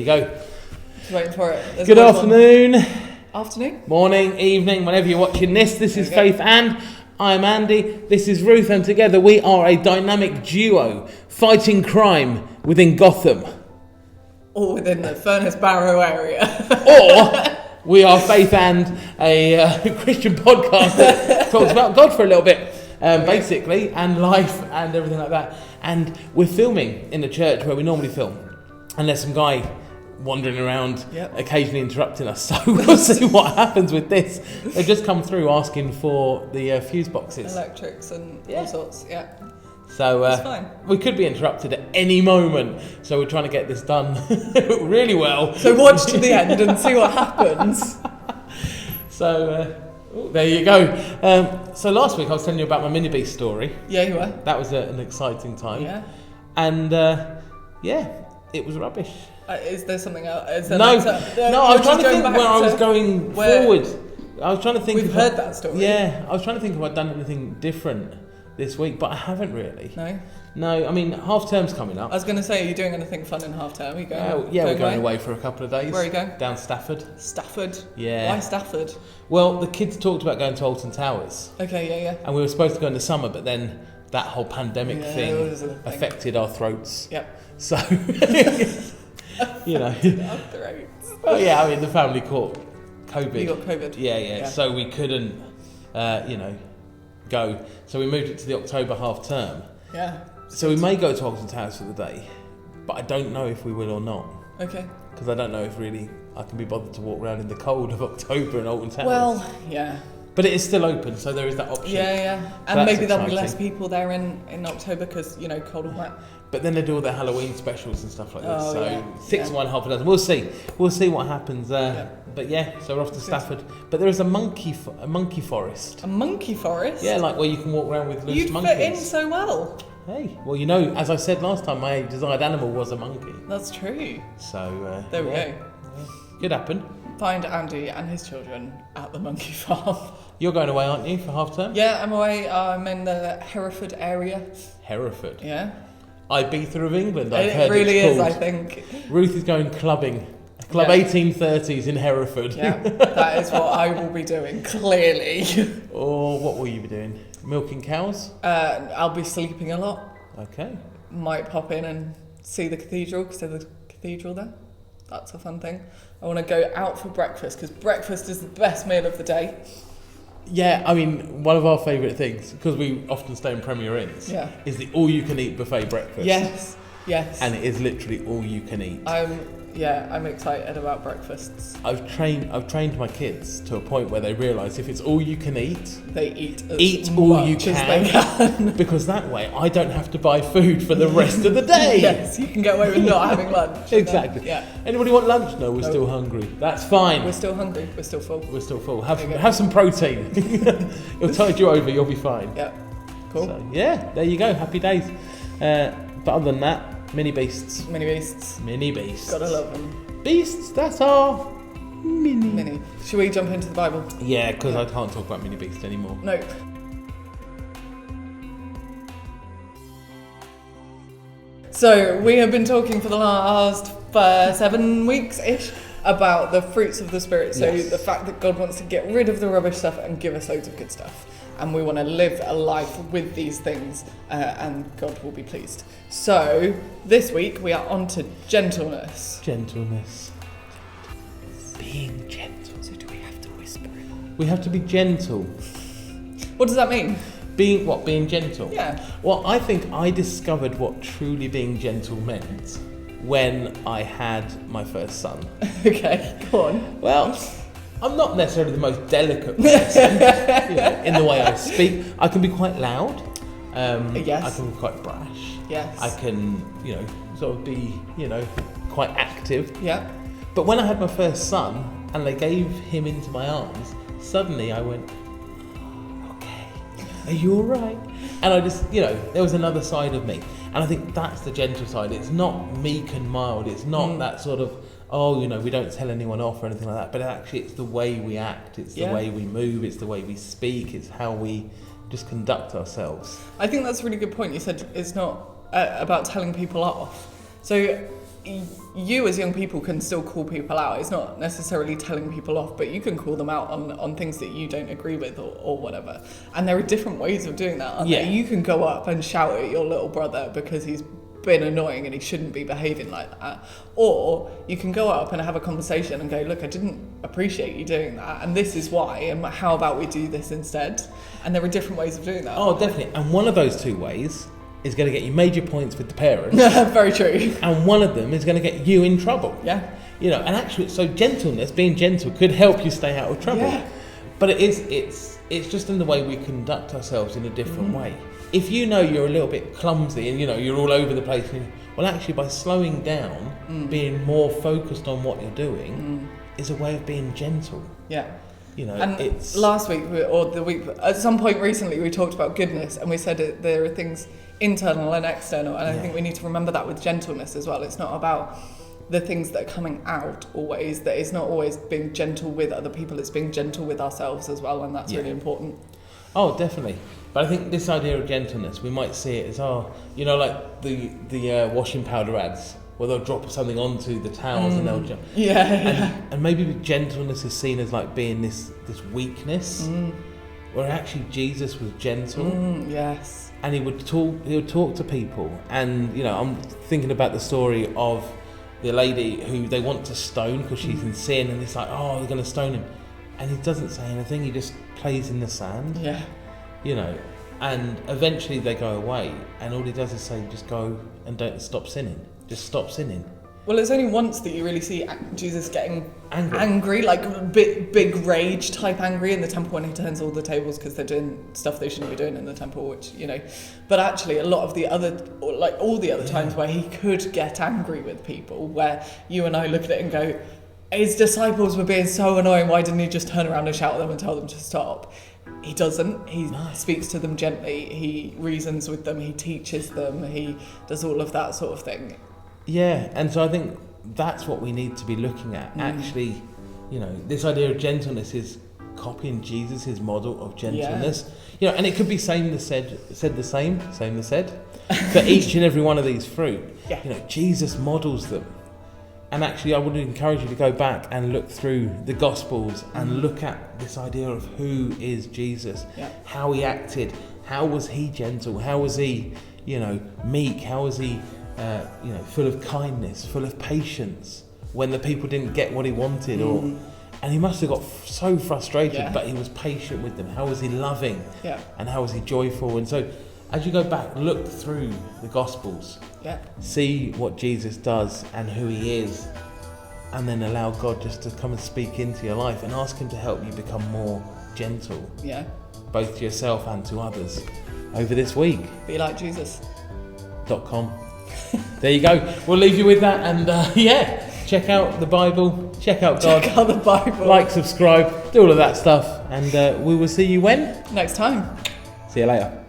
you go. Just waiting for it. There's Good afternoon. Afternoon? Morning, evening, whenever you're watching this. This is Faith and I'm Andy. This is Ruth, and together we are a dynamic duo fighting crime within Gotham. Or within the Furnace Barrow area. Or we are Faith and a Christian podcast that talks about God for a little bit, basically, and life and everything like that. And we're filming in the church where we normally film. And there's some guy wandering around, occasionally interrupting us. So we'll see what happens with this. They've just come through asking for the fuse boxes. Electrics and all sorts, So it's fine. We could be interrupted at any moment. So we're trying to get this done really well. So watch to the end and see what happens. So there you go. So last week I was telling you about my mini beast story. Yeah, you were. That was an exciting time. Yeah. And it was rubbish. Is there something else? Is there No, I was trying to think where I was going forward. I was trying to think. We've heard that story. Yeah, I was trying to think if I'd done anything different this week, but I haven't really. No, I mean, half term's coming up. I was going to say, are you doing anything fun in half term? Are you going? We're going away for a couple of days. Where are you going? Down Stafford. Stafford? Yeah. Why Stafford? Well, the kids talked about going to Alton Towers. Okay, yeah. And we were supposed to go in the summer, but then that whole pandemic thing affected our throats. Yep. So, you know. Our throats. Well, yeah, I mean, the family caught COVID. You got COVID? Yeah. So we couldn't, go. So we moved it to the October half term. Yeah. So we may go to Alton Towers for the day, but I don't know if we will or not. Okay. Because I don't know if really I can be bothered to walk around in the cold of October in Alton Towers. Well, yeah. But it is still open, so there is that option. Yeah. So And maybe there'll be less people there in October because, cold and wet. But then they do all their Halloween specials and stuff like this. Oh, so 6 1, half a dozen. We'll see. We'll see what happens. But so we're off to Stafford. But there is a monkey forest. A monkey forest? Yeah, like where you can walk around with loose monkeys. You'd fit in so well. Hey, well, as I said last time, my desired animal was a monkey. That's true. So there we go. Yeah. Could happen. Find Andy and his children at the monkey farm. You're going away, aren't you, for half term? Yeah, I'm away. I'm in the Hereford area. Hereford? Yeah. Ibiza of England, I've heard it really it's is, called. I think. Ruth is going clubbing. Club 1830s in Hereford. Yeah, that is what I will be doing, clearly. Or what will you be doing? Milking cows? I'll be sleeping a lot. Okay. Might pop in and see the cathedral, because there's a cathedral there. That's a fun thing. I want to go out for breakfast, because breakfast is the best meal of the day. Yeah, I mean, one of our favourite things, because we often stay in Premier Inns, is the all-you-can-eat buffet breakfast. Yes. And it is literally all you can eat. I'm excited about breakfasts. I've trained my kids to a point where they realise if it's all you can eat, they eat all you can, because that way I don't have to buy food for the rest of the day. Yes, you can get away with not having lunch. Exactly. Anybody want lunch? No, we're still hungry. That's fine. We're still hungry. We're still full. Have some protein. It'll tide you over. You'll be fine. Yeah. Cool. So, there you go. Happy days. But other than that, mini beasts. Gotta love them. Beasts, that's our mini. Should we jump into the Bible? Yeah, because I can't talk about mini beasts anymore. No. So we have been talking for the last 7 weeks-ish about the fruits of the Spirit. So the fact that God wants to get rid of the rubbish stuff and give us loads of good stuff. And we want to live a life with these things, and God will be pleased. So, this week we are on to gentleness. Gentleness. Being gentle. So do we have to whisper it? We have to be gentle. What does that mean? Being gentle? Yeah. Well, I think I discovered what truly being gentle meant when I had my first son. Okay, go on. Well, I'm not necessarily the most delicate person in the way I speak. I can be quite loud. Yes. I can be quite brash. Yes. I can, sort of be, quite active. Yeah. But when I had my first son and they gave him into my arms, suddenly I went, okay, are you all right? And I just, there was another side of me. And I think that's the gentle side. It's not meek and mild. It's not that sort of, we don't tell anyone off or anything like that. But actually, it's the way we act. It's the way we move. It's the way we speak. It's how we just conduct ourselves. I think that's a really good point. You said it's not about telling people off. So you as young people can still call people out. It's not necessarily telling people off, but you can call them out on things that you don't agree with or whatever. And there are different ways of doing that, aren't there? You can go up and shout at your little brother because he's been annoying and he shouldn't be behaving like that. Or you can go up and have a conversation and go, look, I didn't appreciate you doing that, and this is why, and how about we do this instead? And there are different ways of doing that. Oh, definitely. And one of those two ways is going to get you major points with the parents. Very true. And one of them is going to get you in trouble. Yeah. You know, and actually, so gentleness, being gentle, could help you stay out of trouble. Yeah. But it's just in the way we conduct ourselves in a different way. If you know you're a little bit clumsy and, you know, you're all over the place, well, actually, by slowing down, being more focused on what you're doing, is a way of being gentle. Yeah. You know, and it's... last week, or the week, at some point recently, we talked about goodness, and we said that there are things internal and external, and I think we need to remember that with gentleness as well. It's not about the things that are coming out always, that it's not always being gentle with other people, it's being gentle with ourselves as well, and that's really important. Oh, definitely. But I think this idea of gentleness, we might see it as, you know, like the washing powder ads, where they'll drop something onto the towels and they'll jump. And maybe gentleness is seen as like being this weakness, where actually Jesus was gentle. Yes. And he would talk to people. And, you know, I'm thinking about the story of the lady who they want to stone because she's in sin, and it's like, oh, they're going to stone him. And he doesn't say anything, he just plays in the sand. Yeah. You know, and eventually they go away, and all he does is say, just go and don't stop sinning. Just stop sinning. Well, it's only once that you really see Jesus getting angry, like big rage type angry in the temple, when he turns all the tables because they're doing stuff they shouldn't be doing in the temple, which, you know. But actually, a lot of the other, like all the other times where he could get angry with people, where you and I look at it and go, his disciples were being so annoying, why didn't he just turn around and shout at them and tell them to stop? He doesn't. He speaks to them gently, he reasons with them, he teaches them, he does all of that sort of thing. Yeah, and so I think that's what we need to be looking at. Actually, you know, this idea of gentleness is copying Jesus' model of gentleness. You know, and it could be same the said the same the said. For each and every one of these fruit, you know, Jesus models them. And actually, I would encourage you to go back and look through the Gospels and look at this idea of who is Jesus, how he acted, how was he gentle, how was he, you know, meek, how was he, you know, full of kindness, full of patience when the people didn't get what he wanted, and he must have got so frustrated, but he was patient with them. How was he loving, and how was he joyful? And so, as you go back, look through the Gospels, see what Jesus does and who he is, and then allow God just to come and speak into your life and ask him to help you become more gentle, both to yourself and to others over this week. Be like Jesus. .com. There you go. We'll leave you with that, and check out the Bible, check out God, check out the Bible, like, subscribe, do all of that stuff, and we will see you when? Next time. See you later.